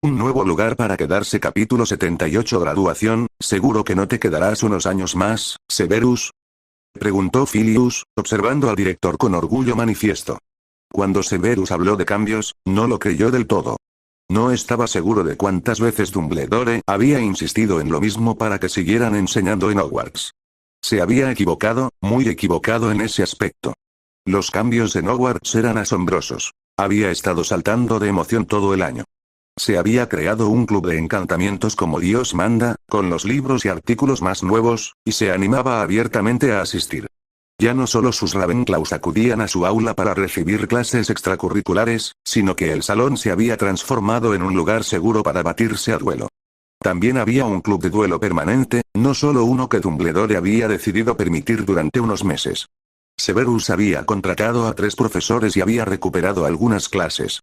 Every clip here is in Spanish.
Un nuevo lugar para quedarse. Capítulo 78. Graduación. ¿Seguro que no te quedarás unos años más, Severus? Preguntó Filius, observando al director con orgullo manifiesto. Cuando Severus habló de cambios, no lo creyó del todo. No estaba seguro de cuántas veces Dumbledore había insistido en lo mismo para que siguieran enseñando en Hogwarts. Se había equivocado, muy equivocado en ese aspecto. Los cambios en Hogwarts eran asombrosos. Había estado saltando de emoción todo el año. Se había creado un club de encantamientos como Dios manda, con los libros y artículos más nuevos, y se animaba abiertamente a asistir. Ya no solo sus Ravenclaws acudían a su aula para recibir clases extracurriculares, sino que el salón se había transformado en un lugar seguro para batirse a duelo. También había un club de duelo permanente, no solo uno que Dumbledore había decidido permitir durante unos meses. Severus había contratado a 3 profesores y había recuperado algunas clases.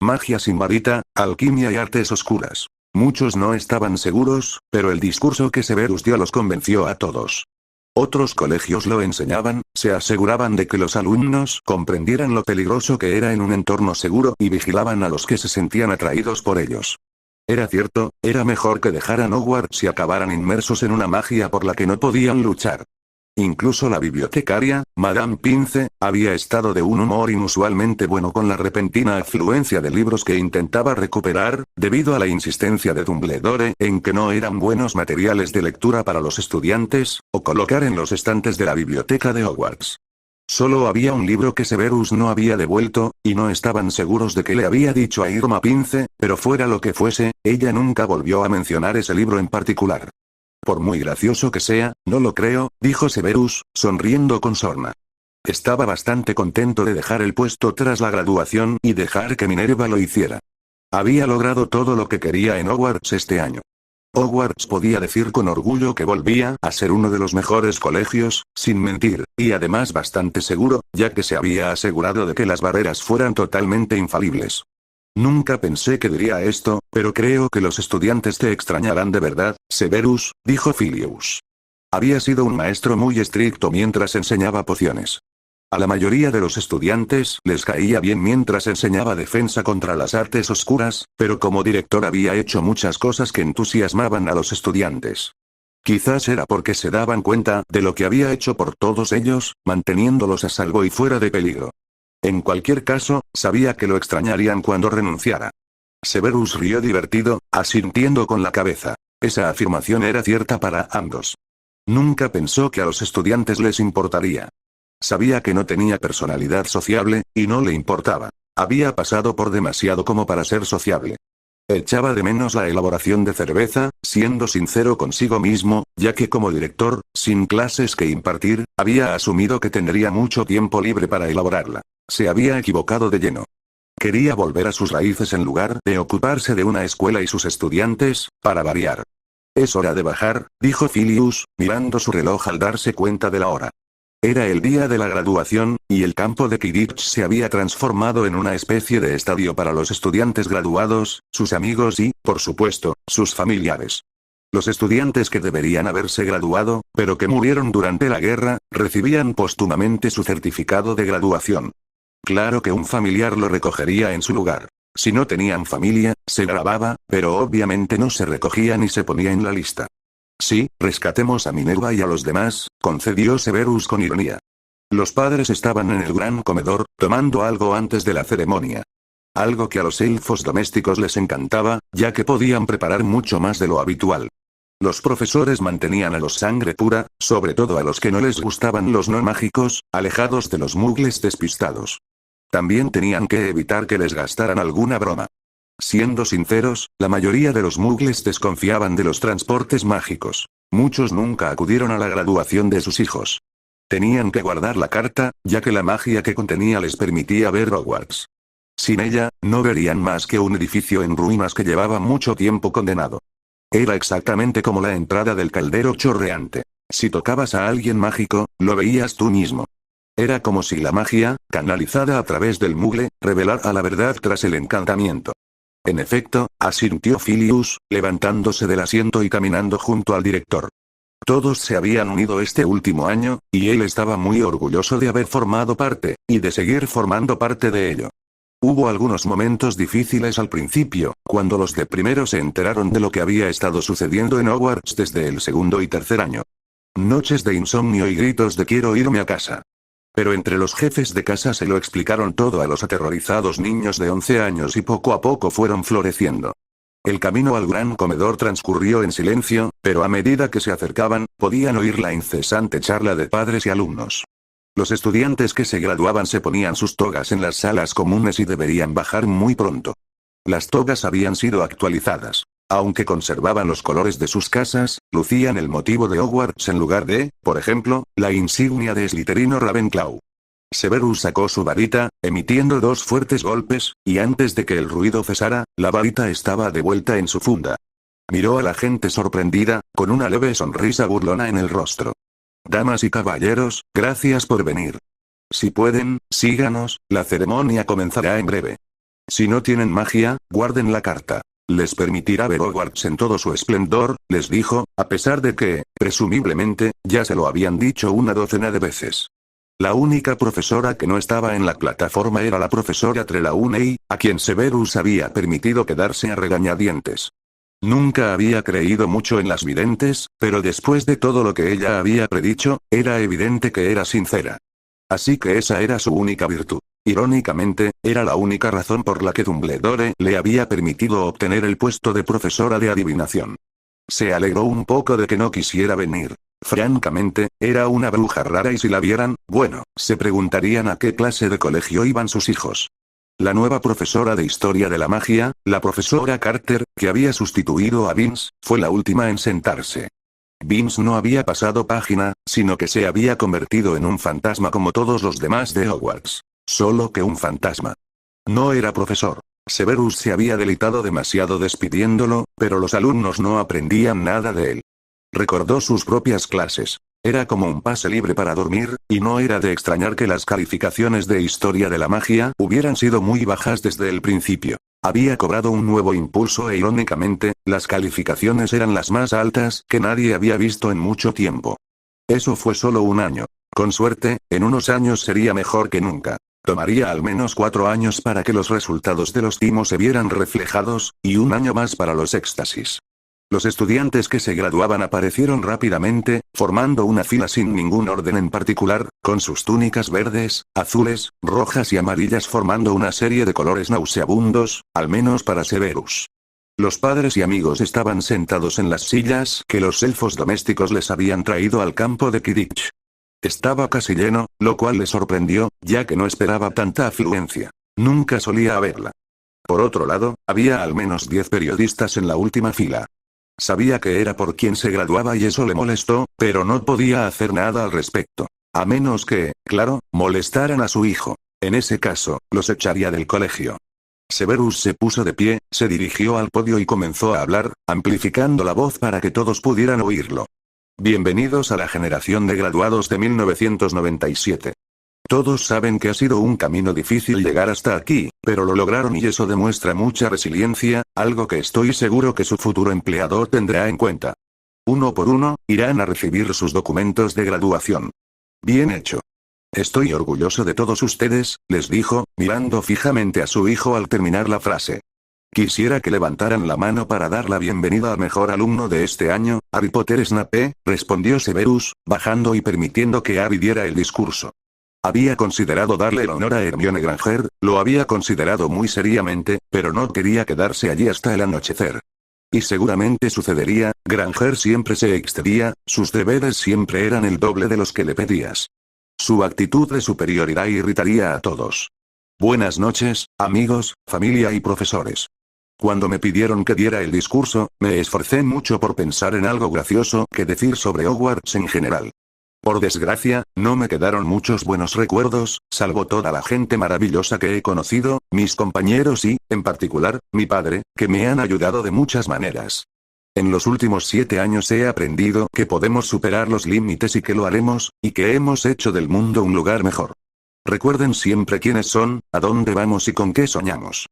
Magia sin varita, alquimia y artes oscuras. Muchos no estaban seguros, pero el discurso que Severus dio los convenció a todos. Otros colegios lo enseñaban, se aseguraban de que los alumnos comprendieran lo peligroso que era en un entorno seguro y vigilaban a los que se sentían atraídos por ellos. Era cierto, era mejor que dejaran Hogwarts y acabaran inmersos en una magia por la que no podían luchar. Incluso la bibliotecaria, Madame Pince, había estado de un humor inusualmente bueno con la repentina afluencia de libros que intentaba recuperar, debido a la insistencia de Dumbledore en que no eran buenos materiales de lectura para los estudiantes, o colocar en los estantes de la biblioteca de Hogwarts. Solo había un libro que Severus no había devuelto, y no estaban seguros de qué le había dicho a Irma Pince, pero fuera lo que fuese, ella nunca volvió a mencionar ese libro en particular. Por muy gracioso que sea, no lo creo, dijo Severus, sonriendo con sorna. Estaba bastante contento de dejar el puesto tras la graduación y dejar que Minerva lo hiciera. Había logrado todo lo que quería en Hogwarts este año. Hogwarts podía decir con orgullo que volvía a ser uno de los mejores colegios, sin mentir, y además bastante seguro, ya que se había asegurado de que las barreras fueran totalmente infalibles. Nunca pensé que diría esto, pero creo que los estudiantes te extrañarán de verdad, Severus, dijo Filius. Había sido un maestro muy estricto mientras enseñaba pociones. A la mayoría de los estudiantes les caía bien mientras enseñaba defensa contra las artes oscuras, pero como director había hecho muchas cosas que entusiasmaban a los estudiantes. Quizás era porque se daban cuenta de lo que había hecho por todos ellos, manteniéndolos a salvo y fuera de peligro. En cualquier caso, sabía que lo extrañarían cuando renunciara. Severus rió divertido, asintiendo con la cabeza. Esa afirmación era cierta para ambos. Nunca pensó que a los estudiantes les importaría. Sabía que no tenía personalidad sociable, y no le importaba. Había pasado por demasiado como para ser sociable. Echaba de menos la elaboración de cerveza, siendo sincero consigo mismo, ya que como director, sin clases que impartir, había asumido que tendría mucho tiempo libre para elaborarla. Se había equivocado de lleno. Quería volver a sus raíces en lugar de ocuparse de una escuela y sus estudiantes, para variar. Es hora de bajar, dijo Filius, mirando su reloj al darse cuenta de la hora. Era el día de la graduación, y el campo de Quidditch se había transformado en una especie de estadio para los estudiantes graduados, sus amigos y, por supuesto, sus familiares. Los estudiantes que deberían haberse graduado, pero que murieron durante la guerra, recibían póstumamente su certificado de graduación. Claro que un familiar lo recogería en su lugar. Si no tenían familia, se grababa, pero obviamente no se recogía ni se ponía en la lista. Sí, rescatemos a Minerva y a los demás, concedió Severus con ironía. Los padres estaban en el gran comedor, tomando algo antes de la ceremonia. Algo que a los elfos domésticos les encantaba, ya que podían preparar mucho más de lo habitual. Los profesores mantenían a los sangre pura, sobre todo a los que no les gustaban los no mágicos, alejados de los muggles despistados. También tenían que evitar que les gastaran alguna broma. Siendo sinceros, la mayoría de los muggles desconfiaban de los transportes mágicos. Muchos nunca acudieron a la graduación de sus hijos. Tenían que guardar la carta, ya que la magia que contenía les permitía ver Hogwarts. Sin ella, no verían más que un edificio en ruinas que llevaba mucho tiempo condenado. Era exactamente como la entrada del caldero chorreante. Si tocabas a alguien mágico, lo veías tú mismo. Era como si la magia, canalizada a través del muggle, revelara la verdad tras el encantamiento. En efecto, asintió Filius, levantándose del asiento y caminando junto al director. Todos se habían unido este último año, y él estaba muy orgulloso de haber formado parte, y de seguir formando parte de ello. Hubo algunos momentos difíciles al principio, cuando los de primero se enteraron de lo que había estado sucediendo en Hogwarts desde el segundo y tercer año. Noches de insomnio y gritos de quiero irme a casa. Pero entre los jefes de casa se lo explicaron todo a los aterrorizados niños de 11 años y poco a poco fueron floreciendo. El camino al gran comedor transcurrió en silencio, pero a medida que se acercaban, podían oír la incesante charla de padres y alumnos. Los estudiantes que se graduaban se ponían sus togas en las salas comunes y deberían bajar muy pronto. Las togas habían sido actualizadas. Aunque conservaban los colores de sus casas, lucían el motivo de Hogwarts en lugar de, por ejemplo, la insignia de Slytherin Ravenclaw. Severus sacó su varita, emitiendo 2 fuertes golpes, y antes de que el ruido cesara, la varita estaba de vuelta en su funda. Miró a la gente sorprendida, con una leve sonrisa burlona en el rostro. Damas y caballeros, gracias por venir. Si pueden, síganos, la ceremonia comenzará en breve. Si no tienen magia, guarden la carta. Les permitirá ver Hogwarts en todo su esplendor, les dijo, a pesar de que, presumiblemente, ya se lo habían dicho una docena de veces. La única profesora que no estaba en la plataforma era la profesora Trelawney, a quien Severus había permitido quedarse a regañadientes. Nunca había creído mucho en las videntes, pero después de todo lo que ella había predicho, era evidente que era sincera. Así que esa era su única virtud. Irónicamente, era la única razón por la que Dumbledore le había permitido obtener el puesto de profesora de adivinación. Se alegró un poco de que no quisiera venir. Francamente, era una bruja rara y si la vieran, bueno, se preguntarían a qué clase de colegio iban sus hijos. La nueva profesora de Historia de la Magia, la profesora Carter, que había sustituido a Vince, fue la última en sentarse. Vince no había pasado página, sino que se había convertido en un fantasma como todos los demás de Hogwarts. Solo que un fantasma. No era profesor. Severus se había deleitado demasiado despidiéndolo, pero los alumnos no aprendían nada de él. Recordó sus propias clases. Era como un pase libre para dormir, y no era de extrañar que las calificaciones de Historia de la Magia hubieran sido muy bajas desde el principio. Había cobrado un nuevo impulso e irónicamente, las calificaciones eran las más altas que nadie había visto en mucho tiempo. Eso fue solo un año. Con suerte, en unos años sería mejor que nunca. Tomaría al menos 4 años para que los resultados de los timos se vieran reflejados, y un año más para los éxtasis. Los estudiantes que se graduaban aparecieron rápidamente, formando una fila sin ningún orden en particular, con sus túnicas verdes, azules, rojas y amarillas formando una serie de colores nauseabundos, al menos para Severus. Los padres y amigos estaban sentados en las sillas que los elfos domésticos les habían traído al campo de Quidditch. Estaba casi lleno, lo cual le sorprendió, ya que no esperaba tanta afluencia. Nunca solía haberla. Por otro lado, había al menos 10 periodistas en la última fila. Sabía que era por quien se graduaba y eso le molestó, pero no podía hacer nada al respecto. A menos que, claro, molestaran a su hijo. En ese caso, los echaría del colegio. Severus se puso de pie, se dirigió al podio y comenzó a hablar, amplificando la voz para que todos pudieran oírlo. Bienvenidos a la generación de graduados de 1997. Todos saben que ha sido un camino difícil llegar hasta aquí, pero lo lograron y eso demuestra mucha resiliencia, algo que estoy seguro que su futuro empleador tendrá en cuenta. Uno por uno, irán a recibir sus documentos de graduación. Bien hecho. Estoy orgulloso de todos ustedes, les dijo, mirando fijamente a su hijo al terminar la frase. Quisiera que levantaran la mano para dar la bienvenida al mejor alumno de este año, Harry Potter Snape, respondió Severus, bajando y permitiendo que Harry diera el discurso. Había considerado darle el honor a Hermione Granger, lo había considerado muy seriamente, pero no quería quedarse allí hasta el anochecer. Y seguramente sucedería, Granger siempre se excedía, sus deberes siempre eran el doble de los que le pedías. Su actitud de superioridad irritaría a todos. Buenas noches, amigos, familia y profesores. Cuando me pidieron que diera el discurso, me esforcé mucho por pensar en algo gracioso que decir sobre Hogwarts en general. Por desgracia, no me quedaron muchos buenos recuerdos, salvo toda la gente maravillosa que he conocido, mis compañeros y, en particular, mi padre, que me han ayudado de muchas maneras. En los últimos 7 años he aprendido que podemos superar los límites y que lo haremos, y que hemos hecho del mundo un lugar mejor. Recuerden siempre quiénes son, a dónde vamos y con qué soñamos.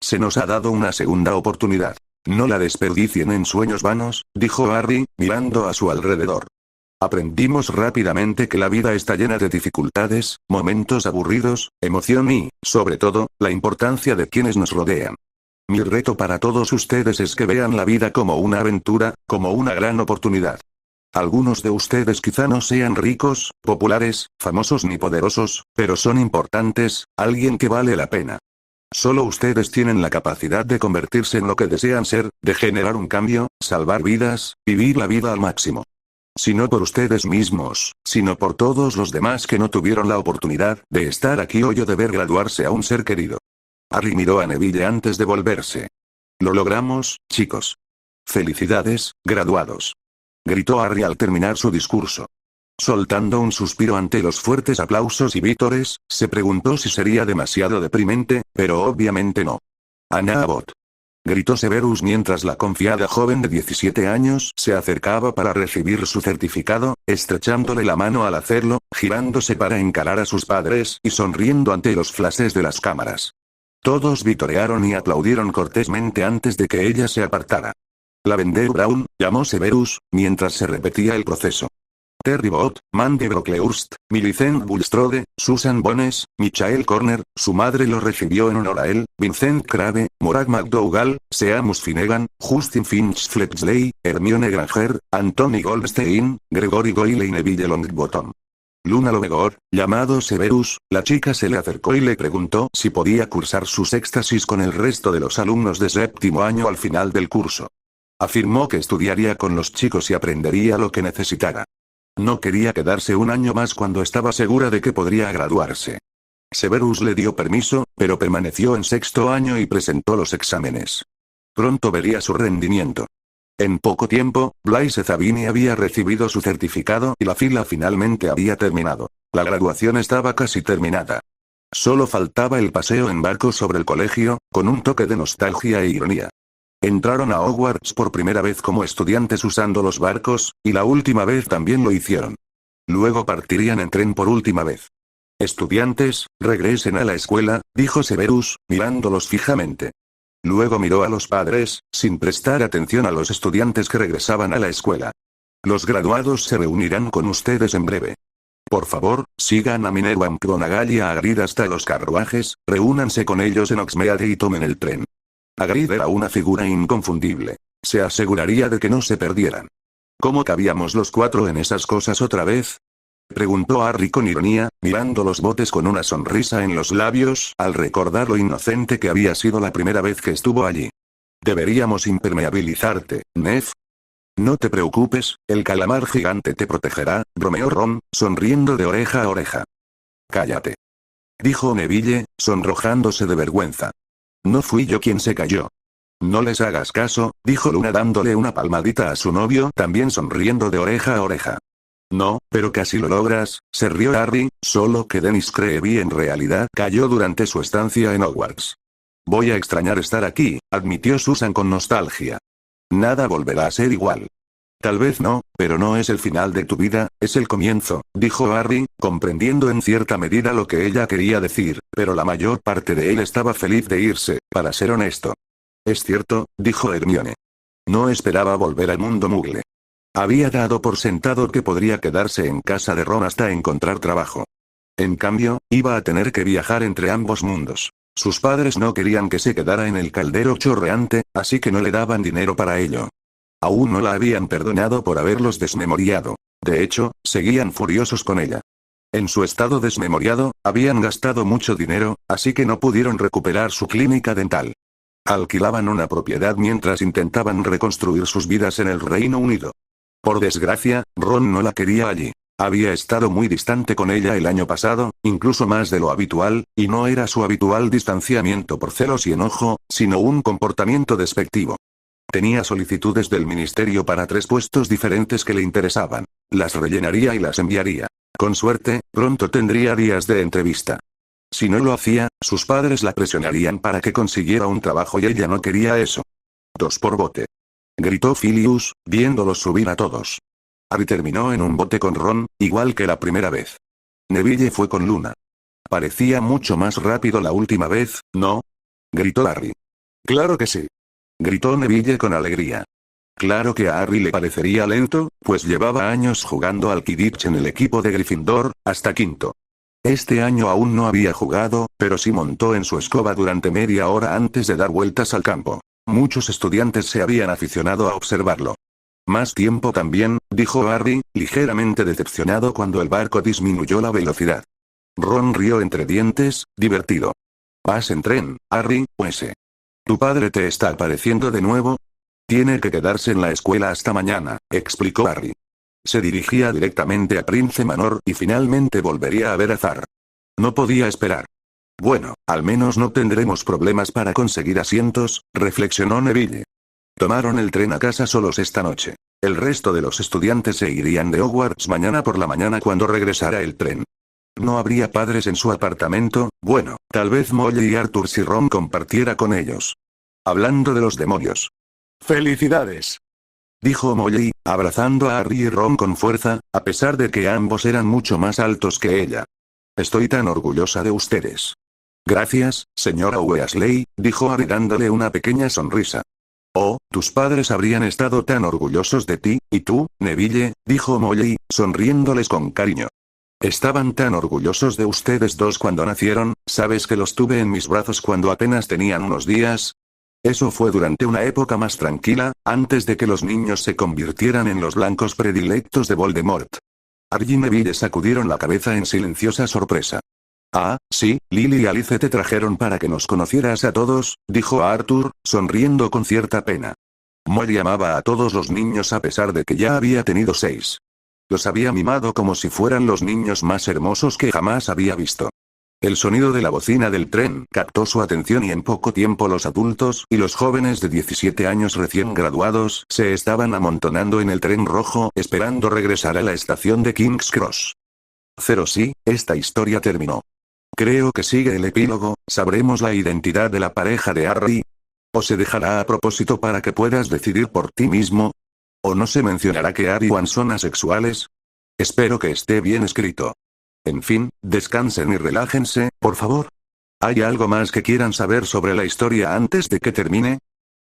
Se nos ha dado una segunda oportunidad. No la desperdicien en sueños vanos, dijo Harry, mirando a su alrededor. Aprendimos rápidamente que la vida está llena de dificultades, momentos aburridos, emoción y, sobre todo, la importancia de quienes nos rodean. Mi reto para todos ustedes es que vean la vida como una aventura, como una gran oportunidad. Algunos de ustedes quizá no sean ricos, populares, famosos ni poderosos, pero son importantes, alguien que vale la pena. Solo ustedes tienen la capacidad de convertirse en lo que desean ser, de generar un cambio, salvar vidas, vivir la vida al máximo. Si no por ustedes mismos, sino por todos los demás que no tuvieron la oportunidad de estar aquí hoy o de ver graduarse a un ser querido. Harry miró a Neville antes de volverse. Lo logramos, chicos. Felicidades, graduados. Gritó Harry al terminar su discurso. Soltando un suspiro ante los fuertes aplausos y vítores, se preguntó si sería demasiado deprimente, pero obviamente no. Anna Abbott. Gritó Severus mientras la confiada joven de 17 años se acercaba para recibir su certificado, estrechándole la mano al hacerlo, girándose para encarar a sus padres y sonriendo ante los flashes de las cámaras. Todos vitorearon y aplaudieron cortésmente antes de que ella se apartara. Lavender Brown, llamó Severus, mientras se repetía el proceso. Terry Bott, Mandy Brocklehurst, Millicent Bulstrode, Susan Bones, Michael Corner, su madre lo recibió en honor a él, Vincent Crabbe, Morag McDougall, Seamus Finnegan, Justin Finch Fletchley, Hermione Granger, Anthony Goldstein, Gregory Goyle y Neville Longbottom. Luna Lovegood, llamado Severus, la chica se le acercó y le preguntó si podía cursar sus éxtasis con el resto de los alumnos de séptimo año al final del curso. Afirmó que estudiaría con los chicos y aprendería lo que necesitara. No quería quedarse un año más cuando estaba segura de que podría graduarse. Severus le dio permiso, pero permaneció en sexto año y presentó los exámenes. Pronto vería su rendimiento. En poco tiempo, Blaise Zabini había recibido su certificado y la fila finalmente había terminado. La graduación estaba casi terminada. Solo faltaba el paseo en barco sobre el colegio, con un toque de nostalgia e ironía. Entraron a Hogwarts por primera vez como estudiantes usando los barcos, y la última vez también lo hicieron. Luego partirían en tren por última vez. Estudiantes, regresen a la escuela, dijo Severus, mirándolos fijamente. Luego miró a los padres, sin prestar atención a los estudiantes que regresaban a la escuela. Los graduados se reunirán con ustedes en breve. Por favor, sigan a Minerva McGonagall y a Hagrid hasta los carruajes, reúnanse con ellos en Hogsmeade y tomen el tren. Hagrid era una figura inconfundible. Se aseguraría de que no se perdieran. ¿Cómo cabíamos los cuatro en esas cosas otra vez? Preguntó Harry con ironía, mirando los botes con una sonrisa en los labios, al recordar lo inocente que había sido la primera vez que estuvo allí. Deberíamos impermeabilizarte, Ned. No te preocupes, el calamar gigante te protegerá, bromeó Ron, sonriendo de oreja a oreja. Cállate. Dijo Neville, sonrojándose de vergüenza. No fui yo quien se cayó. No les hagas caso, dijo Luna dándole una palmadita a su novio, también sonriendo de oreja a oreja. No, pero casi lo logras, se rió Harry, solo que Dennis Creevy en realidad cayó durante su estancia en Hogwarts. Voy a extrañar estar aquí, admitió Susan con nostalgia. Nada volverá a ser igual. Tal vez no, pero no es el final de tu vida, es el comienzo, dijo Harry, comprendiendo en cierta medida lo que ella quería decir, pero la mayor parte de él estaba feliz de irse, para ser honesto. Es cierto, dijo Hermione. No esperaba volver al mundo Muggle. Había dado por sentado que podría quedarse en casa de Ron hasta encontrar trabajo. En cambio, iba a tener que viajar entre ambos mundos. Sus padres no querían que se quedara en el caldero chorreante, así que no le daban dinero para ello. Aún no la habían perdonado por haberlos desmemoriado. De hecho, seguían furiosos con ella. En su estado desmemoriado, habían gastado mucho dinero, así que no pudieron recuperar su clínica dental. Alquilaban una propiedad mientras intentaban reconstruir sus vidas en el Reino Unido. Por desgracia, Ron no la quería allí. Había estado muy distante con ella el año pasado, incluso más de lo habitual, y no era su habitual distanciamiento por celos y enojo, sino un comportamiento despectivo. Tenía solicitudes del ministerio para 3 puestos diferentes que le interesaban. Las rellenaría y las enviaría. Con suerte, pronto tendría días de entrevista. Si no lo hacía, sus padres la presionarían para que consiguiera un trabajo y ella no quería eso. 2 por bote. Gritó Filius, viéndolos subir a todos. Harry terminó en un bote con Ron, igual que la primera vez. Neville fue con Luna. Parecía mucho más rápido la última vez, ¿no? Gritó Harry. Claro que sí. Gritó Neville con alegría. Claro que a Harry le parecería lento, pues llevaba años jugando al Quidditch en el equipo de Gryffindor, hasta quinto. Este año aún no había jugado, pero sí montó en su escoba durante media hora antes de dar vueltas al campo. Muchos estudiantes se habían aficionado a observarlo. Más tiempo también, dijo Harry, ligeramente decepcionado cuando el barco disminuyó la velocidad. Ron rió entre dientes, divertido. ¿Vas en tren, Harry, o ese? ¿Tu padre te está apareciendo de nuevo? Tiene que quedarse en la escuela hasta mañana, explicó Harry. Se dirigía directamente a Prince Manor y finalmente volvería a ver a Zar. No podía esperar. Bueno, al menos no tendremos problemas para conseguir asientos, reflexionó Neville. Tomaron el tren a casa solos esta noche. El resto de los estudiantes se irían de Hogwarts mañana por la mañana cuando regresara el tren. No habría padres en su apartamento, bueno, tal vez Molly y Arthur si Ron compartiera con ellos. Hablando de los demonios. ¡Felicidades!, dijo Molly, abrazando a Harry y Ron con fuerza, a pesar de que ambos eran mucho más altos que ella. Estoy tan orgullosa de ustedes. Gracias, señora Weasley, dijo Harry dándole una pequeña sonrisa. Oh, tus padres habrían estado tan orgullosos de ti, y tú, Neville, dijo Molly, sonriéndoles con cariño. Estaban tan orgullosos de ustedes dos cuando nacieron, ¿sabes que los tuve en mis brazos cuando apenas tenían unos días? Eso fue durante una época más tranquila, antes de que los niños se convirtieran en los blancos predilectos de Voldemort. Harry y Neville sacudieron la cabeza en silenciosa sorpresa. Ah, sí, Lily y Alice te trajeron para que nos conocieras a todos, dijo Arthur, sonriendo con cierta pena. Molly amaba a todos los niños a pesar de que ya había tenido 6. Los había mimado como si fueran los niños más hermosos que jamás había visto. El sonido de la bocina del tren captó su atención y en poco tiempo los adultos y los jóvenes de 17 años recién graduados se estaban amontonando en el tren rojo esperando regresar a la estación de King's Cross. Sí, esta historia terminó. Creo que sigue el epílogo, ¿sabremos la identidad de la pareja de Harry? ¿O se dejará a propósito para que puedas decidir por ti mismo? ¿O no se mencionará que Harry y Ron son asexuales? Espero que esté bien escrito. En fin, descansen y relájense, por favor. ¿Hay algo más que quieran saber sobre la historia antes de que termine?